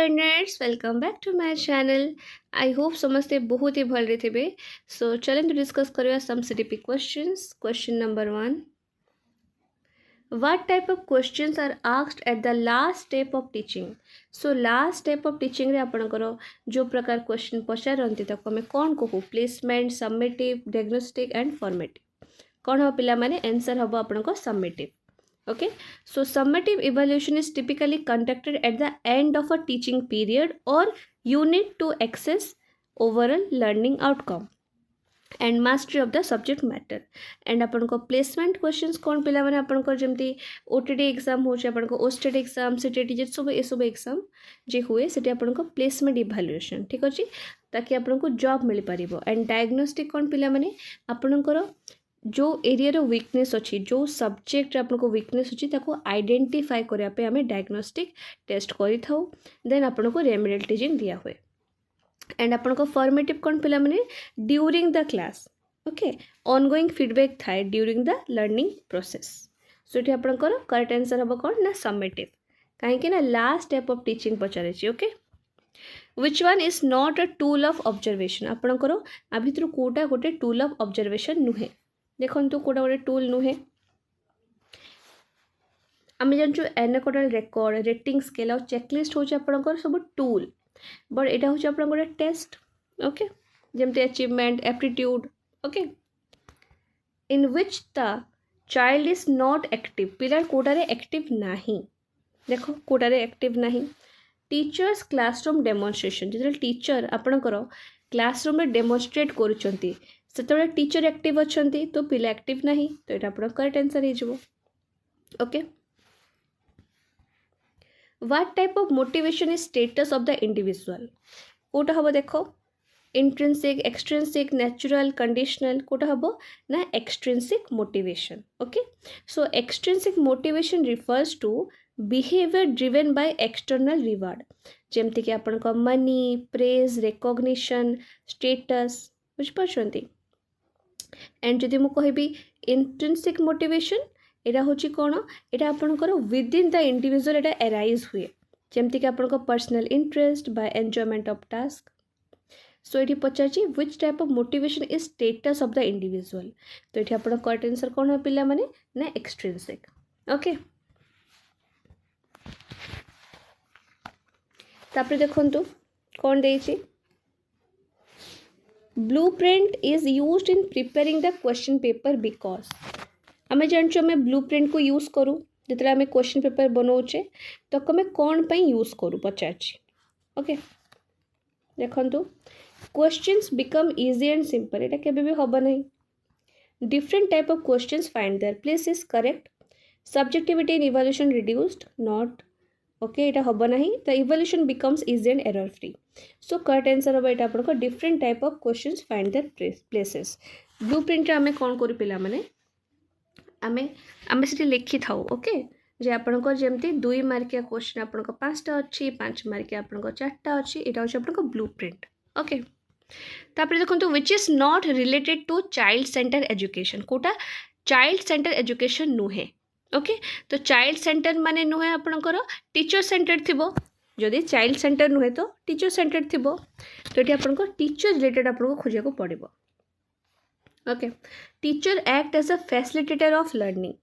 Learners welcome back to my channel. I hope समस्ते बहुत ही भल थे। सो चलें डिस्कस करिया some CDP questions. Question number 1, what type of questions are asked at the last step of teaching? So last step of teaching रे आपनकर जो प्रकार क्वेश्चन पचारती ताको आम कौन कहू? Placement, submissive, diagnostic and formative. कौन हम पिला माने आंसर हम आपनकर submissive. Okay, so summative evaluation is typically conducted at the end of a teaching period or unit to assess overall learning outcome and mastery of the subject matter. And अपन को placement questions कौन पिला माने अपन को जमती OTD exam हो अपन को Osstet exam ctet सब ये सब एग्जाम जे हुए सेठी अपन को placement evaluation ठीक अछि ताकि अपन को जॉब मिल पारिबो। एंड डायग्नोस्टिक कौन पिला माने अपन को जो एरिया रो वीकनेस अच्छी जो सब्जेक्ट आपको वीकनेस अच्छी ताको आइडेंटिफाई करने पे आम डायग्नोस्टिक टेस्ट करि थाउ। देन आपन को रेमेडियल टीचिंग दिया हुए। एंड आपन को फॉर्मेटिव कौन पिला माने during the class okay ongoing feedback थाए ड्यूरिंग द लर्निंग प्रोसेस। सो ये आपन को करेक्ट आंसर हम कौन ना सबमिटिव कहीं ना लास्ट स्टेप ऑफ टीचिंग पचारे। Okay which one is not a tool of observation? आपनकर आ भितर कोटा गोटे टूल ऑफ ऑब्जर्वेशन नुहे। देखो कोटा गोटे टूल नुहे। आम जानचु एनाकोडल रेकर्ड, रेटिंग स्केल और चेकलिस्ट हूँ आपंकर सब टूल, बट यहाँ हूँ आप गोटे टेस्ट ओके जमती achievement aptitude okay in which the child is not active. पिला कोटारे एक्टिव नहीं। देखो कोटारे एक्टिव नहीं। टीचर्स क्लासरूम डेमोन्स्ट्रेशन जो टीचर आपणकर क्लासरूम में डेमोन्स्ट्रेट करुँच से टीचर एक्टिव अच्छा तो पिला एक्टिव नहीं तो यहाँ आप करेक्ट आंसर हो। Okay what type of motivation is status of the individual? कोटा हम देखो इंट्रिंसिक, एक्सट्रिंसिक, नेचुरल, कंडीशनल। कोटा हम ना extrinsic motivation. Okay so extrinsic motivation refers to behaviour driven by external reward जमती कि आपण को मनी, प्रेज, रिकॉग्निशन, स्टेटस बुझिपारछंती। एंड जदि मु कहबी इंट्रिंसिक मोटिवेशन एटा होची कोन एटा आपनकर विद इन द इंडिविजुअल एटा अराइज हुए जमती कि आपनकर personal interest by enjoyment of task. So ये पचारची which type of motivation is status of the individual तो ये आपन करेक्ट आंसर कोन हो पिला माने ना एक्सट्रिंसिक। ओके तापर देखंतु कोन देइची blueprint is used in preparing the question paper because आम जानचु आम ब्लूप्रिंट को यूज करूँ जो आम क्वेश्चन पेपर बनाऊे तो आम कौन पर यूज करूँ पचारची। ओके देखंतु questions become easy and simple एटा केबे भी हबो नहीं। Different type of questions find their place is correct. Subjectivity in evaluation reduced not okay यहाँ हम ना the evolution becomes easy and error free. So correct answer हम यहाँ आपको different type of questions find their places. Blueprint आम कौन करूँ पिला माने आमे आमे से लिखि था ओके जे आपंकर जमती 2 मार्किया क्वेश्चन आपंकर 5टा अच्छी 5 मार्किया आपंकर 4टा अच्छी यहाँ हूँ आपंकर ब्लूप्रिंट। ओके तापर देखो which is not related to child centre education. कोटा चाइल्ड सेंटर एजुकेशन नुहे। ओके तो चाइल्ड सेंटर माने नुहे आपणकर टीचर सेंटर थिबो। जदि चाइल्ड सेंटर नुहे तो टीचर सेंटर थिबो तो ये आपणकर टीचर रिलेटेड आपको खोजा को पड़िबो। Okay teacher act as a facilitator of learning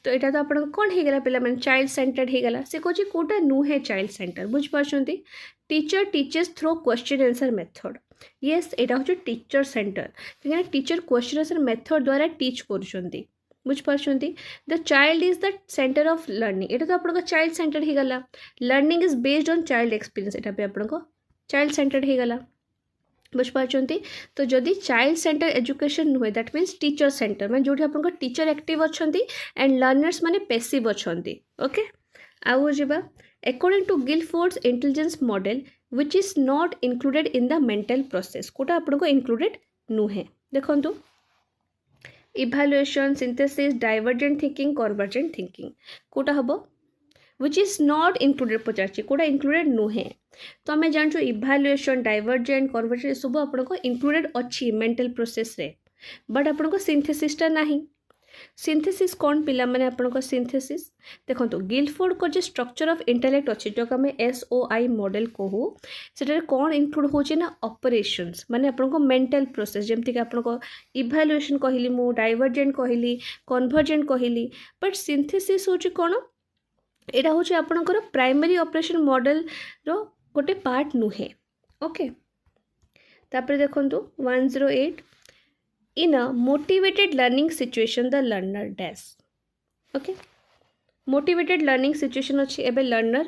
तो यहाँ तो आप कौन हो गला पिला माने चाइल्ड सेंटर हो गला। से कहूँ कोटा नुहे चाइल्ड सेंटर बुझिपारछंती। Teacher teachers through question answer method yes यहाँ हूँ टीचर सेंटर कहीं टीचर क्वेश्चन आंसर मेथड द्वारा टीच करुँच बुझिपारछंती। The child is the centre of learning यहाँ तो आपको चाइल्ड सेंटर हो गला। Learning is based on child experience यहाँ पे आपको चाइल्ड सेंटर हो गला बुझिपारछंती। तो जदि चाइल्ड सेंटर एजुकेशन नुहे दैट मीन्स टीचर सेंटर मैं जो आप टीचर एक्टिव अच्छा एंड लर्नर्स माने पैसिव अच्छा। ओके आउ जावा according to Guilford's intelligence model which is not included in the mental process. कोटा आपको इंक्लूडेड नुहे। देखंतु evaluation, synthesis, divergent thinking, convergent thinking कोटा हम विच इज नॉट इंक्लूडेड पचारची कोटा इंक्लूडेड नुहे। तो आम जानचु इभालुएशन, डाइवर्जेंट, कन्वर्जेंट सब आपको इंक्लूडेड अच्छी मेंटल प्रोसेस रे बट आपको सिंथेसिसटा नहीं। सिंथेसिस कौन पिला माने आपन सिंथेसिस देखो गिलफोर्ड को जो स्ट्रक्चर ऑफ इंटेलेक्ट अच्छी जो आम SOI मॉडल कहू से कौन इनक्लूड होची ना ऑपरेशंस माने आपन मेंटल प्रोसेस जमती कि आपन इवैल्यूएशन कहली मु डाइवर्जेंट कहली कन्वर्जेंट कहली बट सिंथेसिस होची कौन एटा होची आपनकर प्राइमरी ऑपरेशन मॉडल रो गोटे पार्ट नुहे ओके तापर देखंतु 108 in a motivated learning situation the learner dash okay motivated learning situation अच्छी एबे learner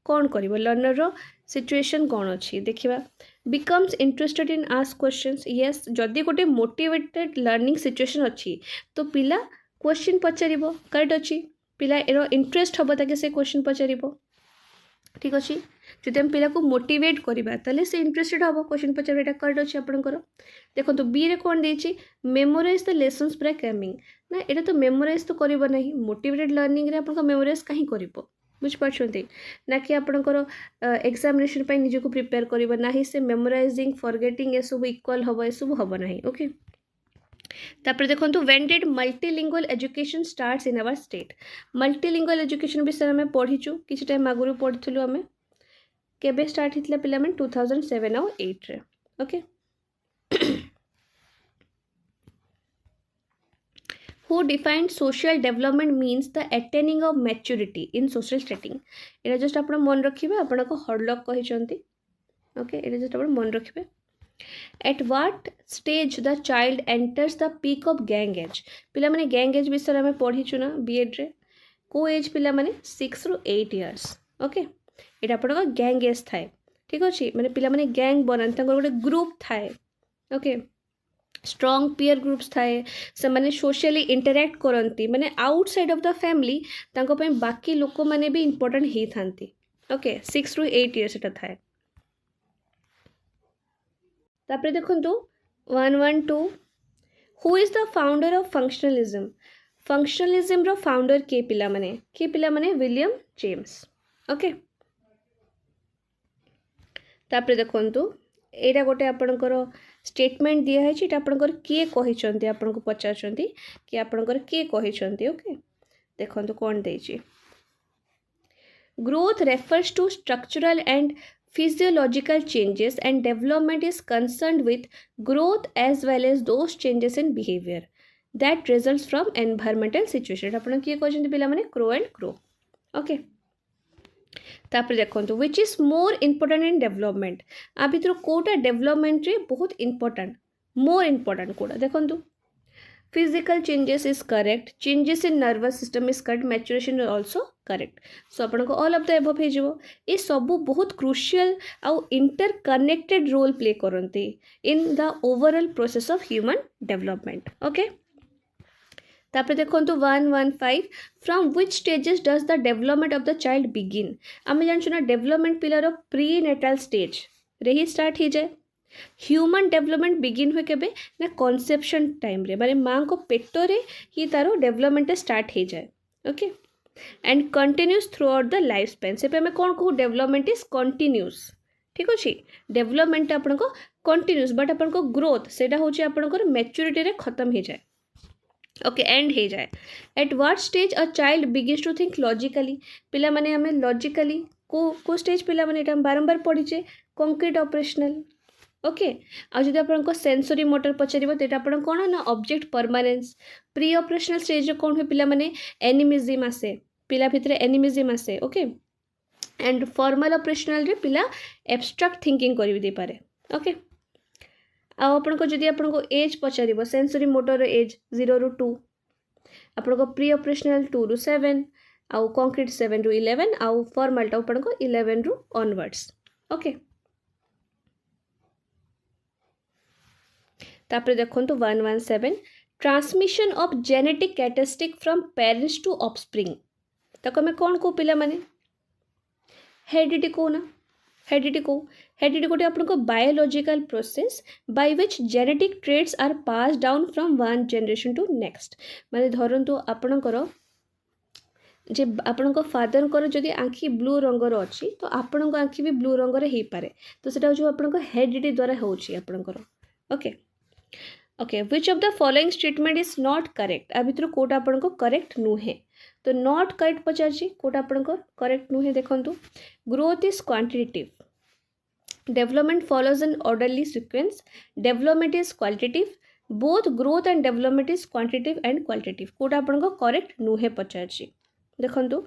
कौन करिवो learner रो situation कौन अच्छी देखिबा becomes interested in ask questions yes जदि गोटे motivated learning situation अच्छी तो पिला क्वेश्चन पचारिबो करेक्ट अच्छी पिला एरो इंटरेस्ट हबो ताके से क्वेश्चन पचारिबो ठीक अच्छे जदि हम पिला को मोटिवेट करवा ताले से इंटरेस्टेड हम क्वेश्चन पचार एटा करेक्ट अच्छे आपंकर देखो तो बी रे कौन देछि memorise the lessons by coming ना एटा तो मेमोराइज तो करबो नहीं मोटिवेटेड लर्निंग रे आपन मेमोराइज काहे करबो बुझ पाछंती ना कि आपनकर एग्जामिनेशन पय निजे को प्रिपेयर करबो नाही से मेमोराइजिंग फॉरगेटिंग ए सब इक्वल हबो ए सब हबो नहीं ओके तापर देखंतु when did multilingual education starts in our state multilingual education विषय में पढ़ीचु किछि टाइम आगुरु पढ़िथलु हमें केबे स्टार्ट हितला पिला में 2007 और 8 रे okay who defined social development means the attaining of maturity in social setting Etah just आपण मन रखिबे आपण को हडलक कहि चंती ओके एटा जस्ट आपण मन रखिबे at what stage the child enters the peak of gang age पिला माने gang age विषय में पढ़ीचु ना B.Ed रे को एज पिला माने 6 ରୁ 8 इयर्स ओके एटा आपण को gang age थाए ठीक अछि माने पिला माने gang बनन तांकर गोटे ग्रुप थाए ओके स्ट्रॉन्ग पीयर ग्रुप्स थाए से माने सोशली इंटरैक्ट करंती माने आउटसाइड ऑफ द फैमिली तांको पे बाकी लोक माने भी इंपोर्टेंट ही थांती ओके 6 ରୁ 8 इयर्स एटा थाए तापर देखंतु 112 who is the founder of functionalism रो फाउंडर के पिला माने विलियम जेम्स ओके तापर देखंतु एटा गोटे आपनकर स्टेटमेंट दिया है एटा आपनकर के कहिसंती आपनको पचारचंती कि आपनकर के कहिसंती ओके देखंतु कोन देछि growth refers to structural and physiological changes and development is concerned with growth as well as those changes in behavior that results from environmental situation आपण किए कहते पिला माने grow and grow okay तापर देखंतु which is more important in development आ भितर Kota development रे बहुत इंपोर्टेंट मोर इंपोर्टेंट कोटा देखंतु physical changes is correct changes in nervous system is correct maturation is also correct so आपण को all of the above हे जबो ए सब बहुत crucial आउ interconnected role play करंती in the overall process of human development okay तापर देखंतु 115 from which stages does the development of the child begin आमे जानछु ना development pillar of prenatal stage रे ही start ही जाए ह्यूमन डेवलपमेंट बिगिन हुए केबे ना कन्सेप्शन टाइम रे माने मां को पेट रे ही तारो डेवलपमेंट स्टार्ट हो जाए okay and continuous through out the life span से पे मैं कौन कहू डेवलपमेंट इज कंटिन्यूस ठीक अच्छे डेवलपमेंट आपन को कंटिन्यूस बट आपन को ग्रोथ सेटा होची आपन को मैच्योरिटी रे खत्म हो जाए ओके एंड हो जाए at what stage a child begins to think logically पिला माने हमें लॉजिकली को स्टेज पिला माने एटा बारंबार पढ़ीचे कंक्रीट ऑपरेशनल ओके आ जदि आपन सेंसरी मोटर पचारिबो तेटा आपन कोन ना object permanence pre operational stage कोन हो पिला माने एनिमिज्म आसे पिला भितरे एनिमिज्म आसे ओके एंड फॉर्मल ऑपरेशनल रे पिला एब्स्ट्रैक्ट थिंकिंग करि दे पारे ओके आ आपन जदि आपन एज पचारिबो सेंसरी मोटर एज 0 ରୁ 2 आपन प्री ऑपरेशनल 2 ରୁ 7 आ कंक्रीट 7 ରୁ 11 आ फॉर्मल टा आपन 11 ରୁ ऑनवर्ड्स ओके तापर देखंतु 117 transmission of genetic characteristic from parents to offspring तक मैं कौन को पिला माने हेरिडिटी को ना हेरिडिटी गोटे आपन को biological process by which genetic traits are pass down from one generation to next माने धरंतु आपनकर जे आपण फादर को जदि आँखि ब्लू रंगर अच्छी तो आपण आँखि भी ब्लू रंगर हो पारे तो सेटा जो आपण हेरिडिटी द्वारा होची आपनकर okay okay which of the following statement is not correct आ भितर कोटा आपन को करेक्ट नुहे तो नॉट करेक्ट पचारछि कोटा आपन को करेक्ट नुहे देखंतु growth is quantitative development follows an orderly sequence development is qualitative both growth and development is quantitative and qualitative कोटा आपन को करेक्ट नुहे पचारछि देखंतु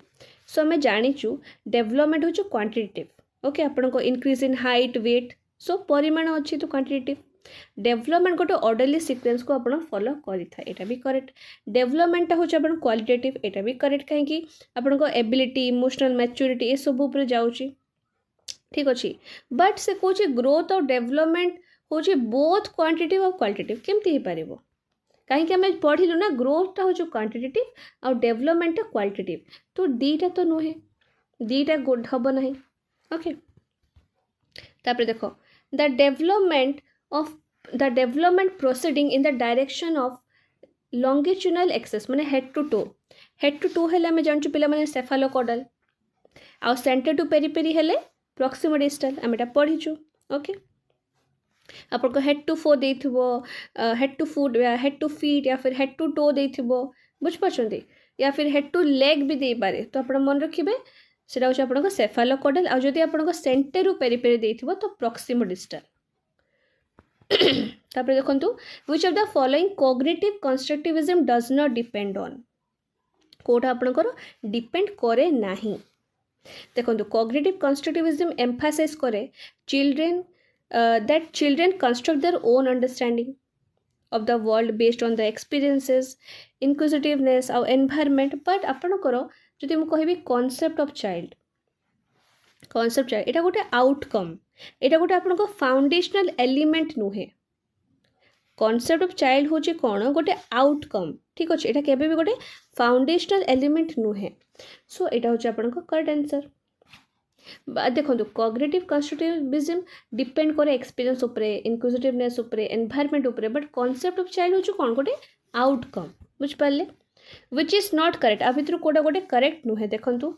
सो हमें जानिचु डेवलपमेंट होछु क्वांटिटेटिव ओके आपन को increase in height weight so परिमाण अच्छी तो क्वांटिटेटिव डेवलपमेंट गोटे ऑर्डरली सीक्वेंस को आपण फॉलो करिथा एटा भी करेक्ट डेवलपमेंट होछ आपण क्वालिटेटिव एटा भी करेक्ट काहे कि आपण को एबिलिटी इमोशनल मैच्योरिटी ए सब ऊपर जाउची ठीक अछि बट से कोची ग्रोथ और डेवलपमेंट होची बोथ क्वांटिटेटिव और क्वालिटेटिव केमती ही परिबो काहे कि हमें पढ़िलु ना ग्रोथ ता होछ क्वांटिटेटिव और डेवलपमेंट ता क्वालिटेटिव तो दीटा तो नुहे दीटा गुड हबो नहीं ओके तापर देखो the development proceeding in the direction of longitudinal axis माने हेड टू टो हेले हमें जानचु पिला माने सेफालोकॉडल आ सेंटर टू पेरीपेरी हेले प्रॉक्सिमो डिस्टल हमें पढ़ीचु ओके आपन को हेड टू फो देथिबो हेड टू फीट या फिर हेड टू टो देथिबो बुझ पाछंती या फिर हेड टू लेग भी दे पारे तो आपन मन रखिबे सेटा होछ आपन को सेफालोकॉडल आ जदी आपन को सेंटर टू पेरीपेरी देथिबो तो प्रॉक्सिमो डिस्टल तापर देखंतु which of the following cognitive constructivism does not depend on कोटा आपन को डिपेंड करे नाही देखंतु कॉग्निटिव कंस्ट्रक्टिविज्म एम्फासाइज करे children that children construct their own understanding of the world based on the experiences inquisitiveness or environment but आपनकर जदि मु कहबी concept of child एटा गोटे आउटकम एटा गोटे आपनको फाउंडेशनल एलिमेंट नुहे कॉन्सेप्ट ऑफ चाइल्ड होची कोन गोटे आउटकम ठीक अछि एटा केबे भी गोटे फाउंडेशनल एलिमेंट नुहे सो एटा होची आपनको करेक्ट आंसर देखो कॉग्निटिव कंस्ट्रक्टिविज्म डिपेंड करे एक्सपीरियंस उपरे इनक्विजिटिवनेस उपरे एनवायरनमेंट उपरे बट कांसेप्ट ऑफ चाइल्ड होछु कोन गोटे आउटकम बुझ पाले व्हिच इज नॉट करेक्ट आ भितर कोडा गोटे करेक्ट नुहे देखंतु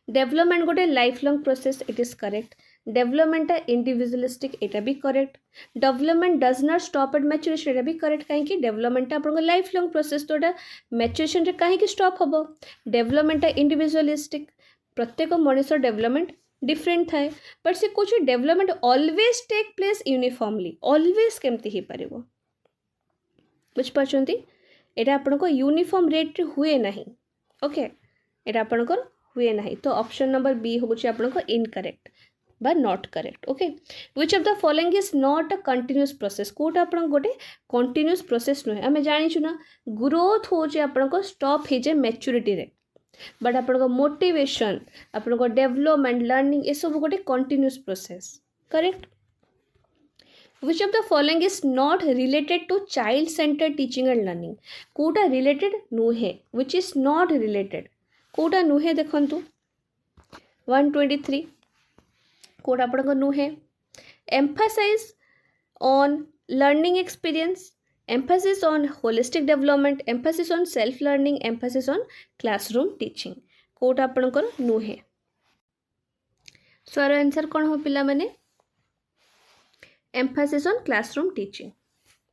डेवलपमेंट गोटे life long process it is correct development individualistic एटा भी correct development does not stop at maturation एटा भी करेक्ट काहे कि डेवलपमेंट आपन लाइफ लॉन्ग प्रोसेस तो मैच्योरेशन रे काहे कि स्टॉप हबो डेवलपमेंट इंडिविजुअलिस्टिक प्रत्येक मनुष्य डेवलपमेंट डिफरेंट थाए बट से कुछ development always take place uniformly always केमती ही परिबो बुझ पाछंती एटा आपन को यूनिफॉर्म रेट रे हुए नहीं ओके एटा आपन को हुए नहीं तो ऑप्शन नंबर बी होछि आपन को इनकरेक्ट बा not correct okay which of the following is not a continuous process कोटा आपन गोटे कंटीन्यूअस प्रोसेस नुहे हमें जानि छु ना ग्रोथ होछि आपन को स्टॉप हे जे मैच्योरिटी रे बट आपन मोटिवेशन आपन डेवलपमेंट लर्निंग ये सब गोटे continuous process correct which of the following is not related to child centre teaching and learning कोटा रिलेटेड नुहे व्हिच इज नॉट रिलेटेड कोटा नुहे देखंतु 123 कोटा आपन नुहे emphasise on learning experience emphasis on holistic development emphasis on self learning emphasis on classroom teaching कोटा आपनकर नुहे सो आंसर कोन हो पिला माने emphasis on classroom teaching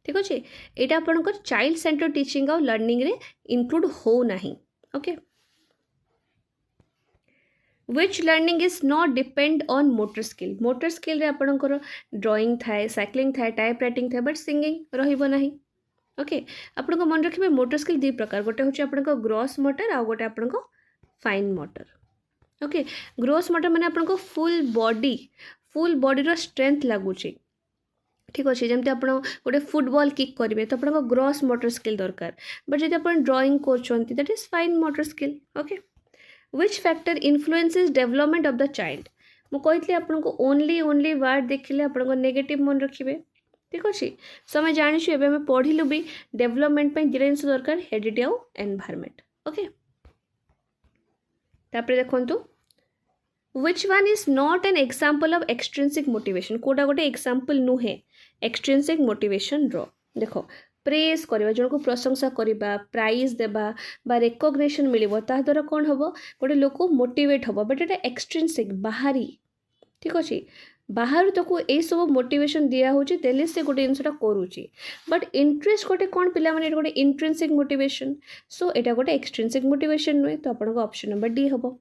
ठीक अछि एटा आपनकर चाइल्ड सेंटर टीचिंग और लर्निंग रे इंक्लूड हो नाही okay which learning is not depend on motor skill रे आपनकर ड्राइंग थाए साइक्लिंग थाए टाइप राइटिंग थाए बट सिंगिंग रहिबो नाही ओके आपन को मन रखिबे मोटर स्किल दी प्रकार गोटे होची आपन को ग्रॉस मोटर आ गोटे आपन को fine motor okay gross motor माने आपन को फुल बॉडी रो स्ट्रेंथ लागुची ठीक अछि जेमते आपन गोटे फुटबॉल किक करिवे तो आपन को ग्रॉस मोटर स्किल दरकार बट जदि आपन ड्राइंग करछंती that is fine motor skill okay which factor influences development of the child मु कहितली आपन को ओनली वर्ड देखिले आपन को नेगेटिव मन रखिबे ठीक अछि सो मैं जानिछु एबे मैं पढिलु भी डेवलपमेंट पे दिरे जिंस दरकार हेरिडिटी और एनवायरनमेंट ओके तापर देखंतु which one is not an example of extrinsic motivation कोटा गोटे एग्जांपल नुहे एक्सट्रिंसिक मोटिवेशन रो देखो प्रेज करबा जन को प्रशंसा करबा प्राइज देबा बा रिकॉग्निशन मिलिबो ता द्वारा कोन हबो गोटे लोक मोटिवेट हबो बट एटा एक्सट्रिंसिक बाहरी ठीक अच्छे बाहर ताको यही सब मोटिवेशन दिया होची तेले से गोटे जिनसटा करूची बट इंटरेस्ट गोटे कौन पिला माने गोटे इंट्रिंसिक मोटिवेशन सो एटा गोटे एक्सट्रिंसिक मोटिवेशन नुहे तो आपन ऑप्शन नंबर डी हबो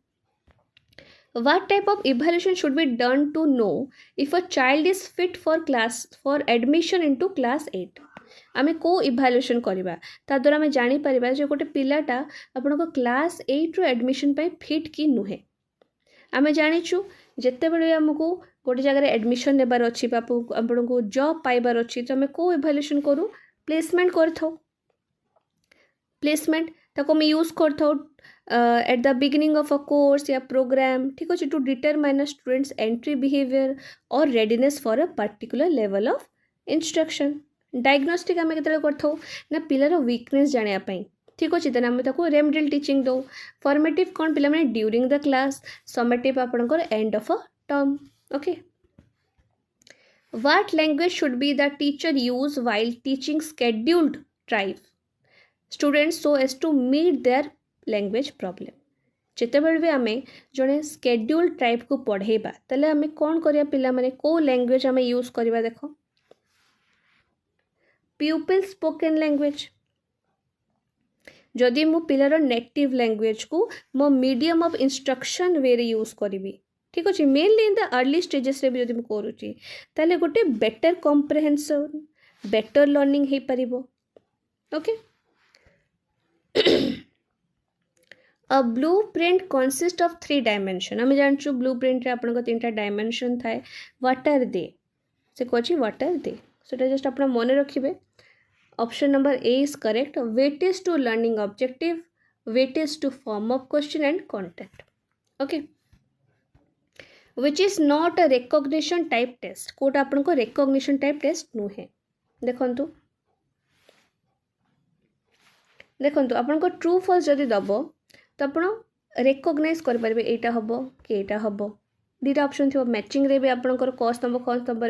What type of evaluation should be done to know if a child is fit for admission into class 8 आमे को इभाल्युएशन करबा ता द्वारा आमे जानि परिबा जे गोटे पिलाटा आपनको क्लास 8 रो एडमिशन पय फिट की नुहे आमे जानिछु जेते बेले हमको गोटे जगह एडमिशन नेबार अछि बापू आपनको जॉब पाइबार अछि तो आमे को इभाल्युएशन करू प्लेसमेंट करथौ प्लेसमेंट ताको मैं यूज करथौ at the beginning of a course या प्रोग्राम ठीक अच्छे to determine a student's entry behaviour और readiness for a particular level of instruction diagnostic आम के करथौ ना पिलार वीकनेस जानापी ठीक अच्छे तेना आम ताको रेमडेल टीचिंग दो फॉर्मेटिव कौन पिला माने ड्यूरिंग द क्लास समेटिव आपनकर end of a term okay what language should be the teacher use while teaching scheduled tribe students so as to meet their language problem जिते भी आम जड़े स्केड्यूल ट्राइब को पढ़ेबा तले आम कौन करिया पिला माने को लैंग्वेज आम यूज करवा देख प्यूपिल स्पोकन लैंग्वेज जदि मो पिलार नेटिव लैंग्वेज को मो मीडियम ऑफ इंस्ट्रक्शन वे रे यूज करी ठीक अच्छे mainly in the early stages रे भी जदि करूची ताले गोटे बेटर कॉम्प्रिहेंशन बेटर लर्निंग हो पारिबो okay a blueprint consist of 3 dimension आम जानचु ब्लूप्रिंट रे आपन तीन डायमेंशन थाए व्हाट आर दे से कहछि व्हाट आर दे सेटा जस्ट आपन मन रखिबे option number A is correct weightage to learning objective weightage to form of question and content okay which is not a recognition type test कोटा आपन को recognition type test नुहे देखंतु देखंतु आपन को ट्रू फॉल्स जदि दबो तो आप रेकग्नाइज करेंगे यहाँ हम कि यहाँ हम दीटा ऑप्शन थी मैचिंग रे भी आपंकर क स्तंभ ख स्तंभ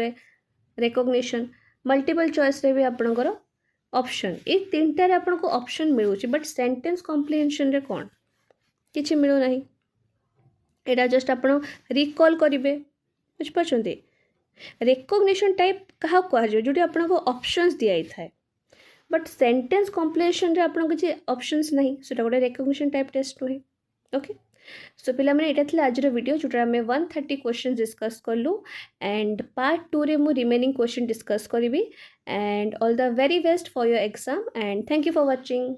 रेकग्निशन मल्टीपल चॉइस रे भी आपंकर ऑप्शन ये तीन टारे आपको ऑप्शन मिलूँ बट सेंटेंस कॉम्प्रिहेंशन रे कौन किसी मिलूना यहाँ जस्ट आप रिकॉल करेंगे बुझिपारे रेकग्निशन टाइप क्या कहुए जो आपको ऑप्शंस दिखाई थाए बट सेंटेंस कॉम्प्रिहेंशन रे आपन किसी ऑप्शंस नहीं सेटा गोटे रिकग्निशन टाइप टेस्ट नुहे ओके सो पिला माने एटा थिला आज वीडियो जोटा आम 130 क्वेश्चन डिस्कस कलु एंड पार्ट 2 रे मु रिमेनिंग क्वेश्चन डिस्कस करी and all the very best for your exam and thank you for watching.